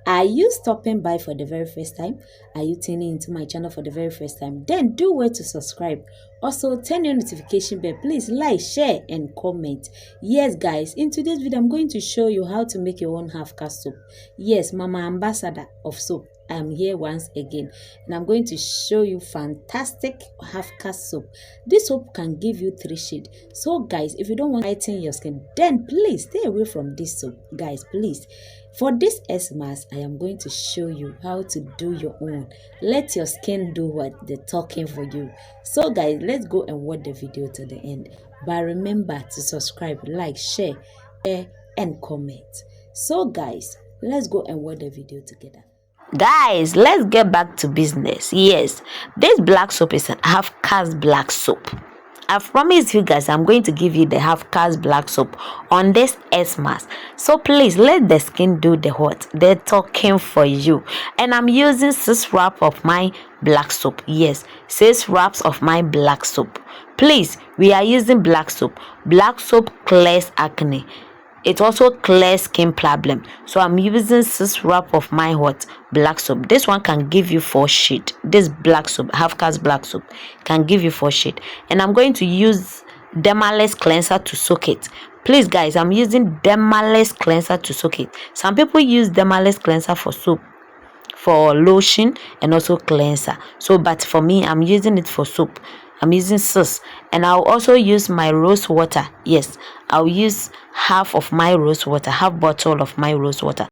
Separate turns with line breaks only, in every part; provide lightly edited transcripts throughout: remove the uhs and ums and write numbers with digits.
Are you stopping by for the very first time? Are you tuning into my channel for the very first time? Then do well to subscribe. Also, turn your notification bell. Please like, share, and comment. Yes, guys, in today's video, I'm going to show you how to make your own half-caste soap. Yes, Mama Ambassador of Soap. I'm here once again, and I'm going to show you fantastic half-caste soap. This soap can give you 3 shades. So, guys, if you don't want to whiten your skin, then please stay away from this soap. Guys, please. For this S-mask, I am going to show you how to do your own. Let your skin do what they're talking for you. So guys, let's go and watch the video to the end. But remember to subscribe, like, share, and comment. So guys, let's go and watch the video together.
Guys, let's get back to business. Yes, this black soap is an half-caste black soap. I've promised you guys I'm going to give you the half-caste black soap on this S-mask. So please let the skin do the what. They're talking for you. And I'm using 6 wraps of my black soap. Yes, 6 wraps of my black soap. Please, we are using black soap. Black soap clears acne. It also clears skin problem. So I'm using 6 wraps of my hot black soap. This one can give you 4 shades. This black soap, half-caste black soap, can give you 4 shades. And I'm going to use dermaless cleanser to soak it. Please guys, I'm using dermaless cleanser to soak it. Some people use dermaless cleanser for soap, for lotion, and also cleanser. So but for me, I'm using it for soap. I'm using 6, and I'll also use my rose water. Yes, I'll use half of my rose water, half bottle of my rose water.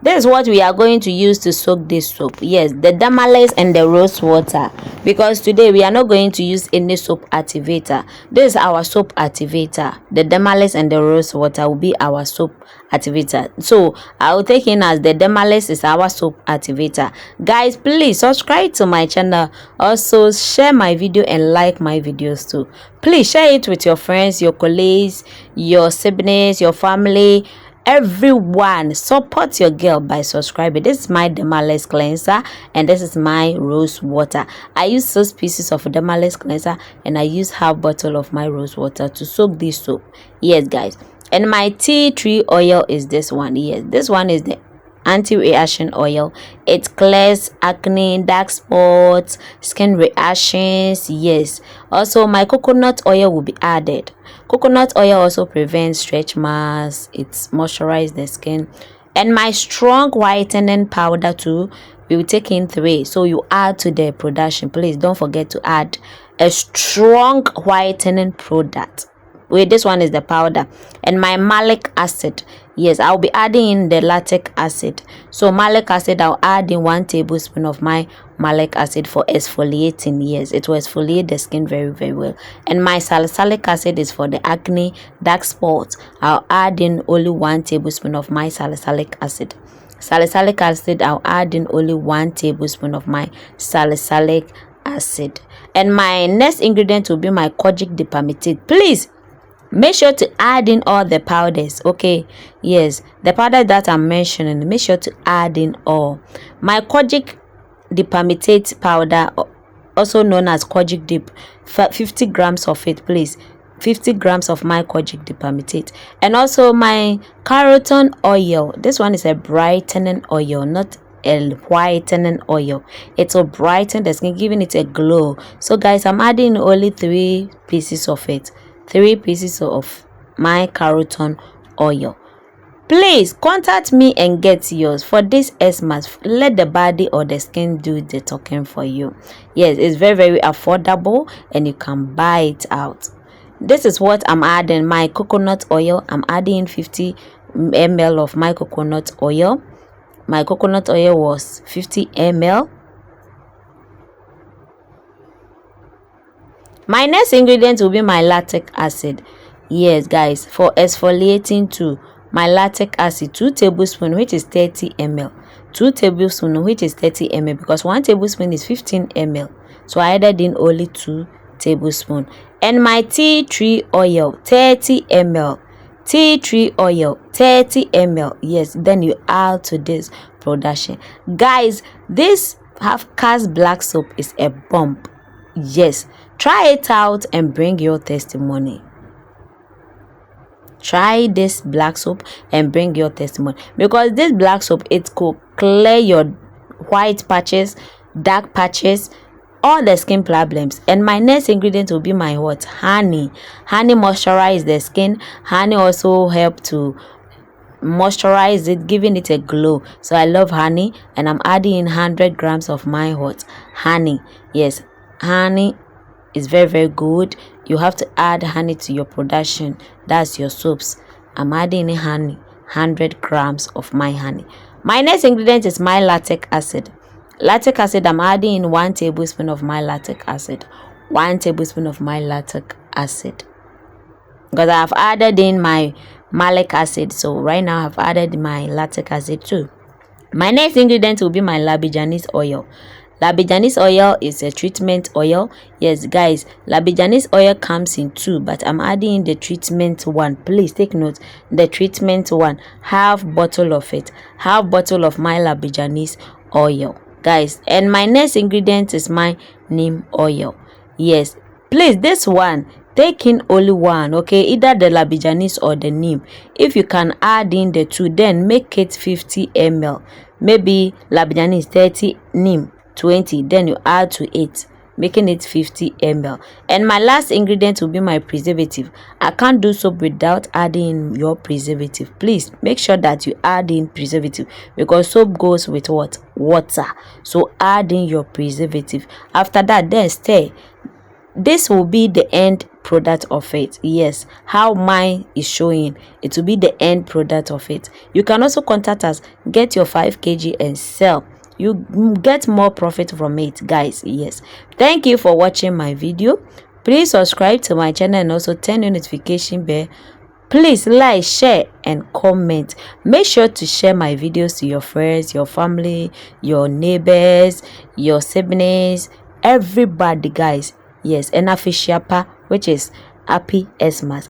This is what we are going to use to soak this soap. Yes, the dermalase and the rose water, because today we are not going to use any soap activator. This is our soap activator. The dermalase and the rose water will be our soap activator. So I will take in as the dermalase is our soap activator. Guys, please subscribe to my channel. Also share my video and like my videos too. Please share it with your friends, your colleagues, your siblings, your family. Everyone, support your girl by subscribing. This is my dermaless cleanser and this is my rose water. I use 6 pieces of dermaless cleanser and I use half bottle of my rose water to soak this soap. Yes guys, and my tea tree oil is this one. Yes, this one is the anti-reaction oil. It clears acne, dark spots, skin reactions. Yes, also my coconut oil will be added. Coconut oil also prevents stretch marks. It moisturizes the skin. And my strong whitening powder too, we will take in 3. So you add to the production. Please don't forget to add a strong whitening product. Wait, this one is the powder. And my malic acid. Yes, I'll be adding in the lactic acid. So malic acid, I'll add in 1 tablespoon of my malic acid for exfoliating. Yes, it will exfoliate the skin very, very well. And my salicylic acid is for the acne, dark spots. I'll add in only 1 tablespoon of my salicylic acid. Salicylic acid, I'll add in only 1 tablespoon of my salicylic acid. And my next ingredient will be my kojic dipermeate. Please make sure to add in all the powders. Okay, yes, the powder that I'm mentioning, make sure to add in all. My kojic dipermeate powder, also known as kojic dip, 50 grams of it, please. 50 grams of my kojic dipermeate. And also my carrotone oil. This one is a brightening oil, not a whitening oil. It will brighten the skin, giving it a glow. So guys, I'm adding only 3 pieces of it. 3 pieces of my carrotone oil. Please contact me and get yours. For this S-mask, let the body or the skin do the talking for you. Yes, it's very, very affordable and you can buy it out. This is what I'm adding. My coconut oil, I'm adding 50 ml of my coconut oil. My coconut oil was 50 ml. My next ingredient will be my lactic acid. Yes guys, for exfoliating too, my lactic acid, 2 tablespoons, which is 30 ml. 2 tablespoons, which is 30 ml, because 1 tablespoon is 15 ml. So I added in only 2 tablespoons. And my tea tree oil, 30 ml. Tea tree oil, 30 ml. Yes, then you add to this production. Guys, this half-caste black soap is a bomb. Yes, try it out and bring your testimony. try this black soap and bring your testimony, because this black soap, it could clear your white patches, dark patches, all the skin problems. And my next ingredient will be my what? Honey. Honey moisturize the skin. Honey also help to moisturize it, giving it a glow. So I love honey, and I'm adding in 100 grams of my hot honey. Yes, honey is very, very good. You have to add honey to your production, that's your soaps. I'm adding in honey, 100 grams of my honey. My next ingredient is my lactic acid. Lactic acid, I'm adding in 1 tablespoon of my lactic acid. 1 tablespoon of my lactic acid, because I've added in my malic acid. So right now I've added my lactic acid too. My next ingredient will be my labijanis oil. Labijanis oil is a treatment oil. Yes, guys, labijanis oil comes in 2, but I'm adding in the treatment one. Please take note, the treatment one, half bottle of it, half bottle of my labijanis oil, guys. And my next ingredient is my neem oil. Yes, please, this one, take in only one, okay, either the labijanis or the neem. If you can add in the 2, then make it 50 ml. Maybe labijanis 30, neem 20, then you add to it, making it 50 ml. And my last ingredient will be my preservative. I can't do soap without adding in your preservative. Please make sure that you add in preservative, because soap goes with what? Water. So add in your preservative. After that, then stir. This will be the end product of it. Yes, how mine is showing, it will be the end product of it. You can also contact us, get your 5 kg and sell. You get more profit from it, guys. Yes, thank you for watching my video. Please subscribe to my channel and also turn your notification bell. Please like, share and comment. Make sure to share my videos to your friends, your family, your neighbors, your siblings, everybody, guys. Yes, and Afishiapa, which is Happy Xmas.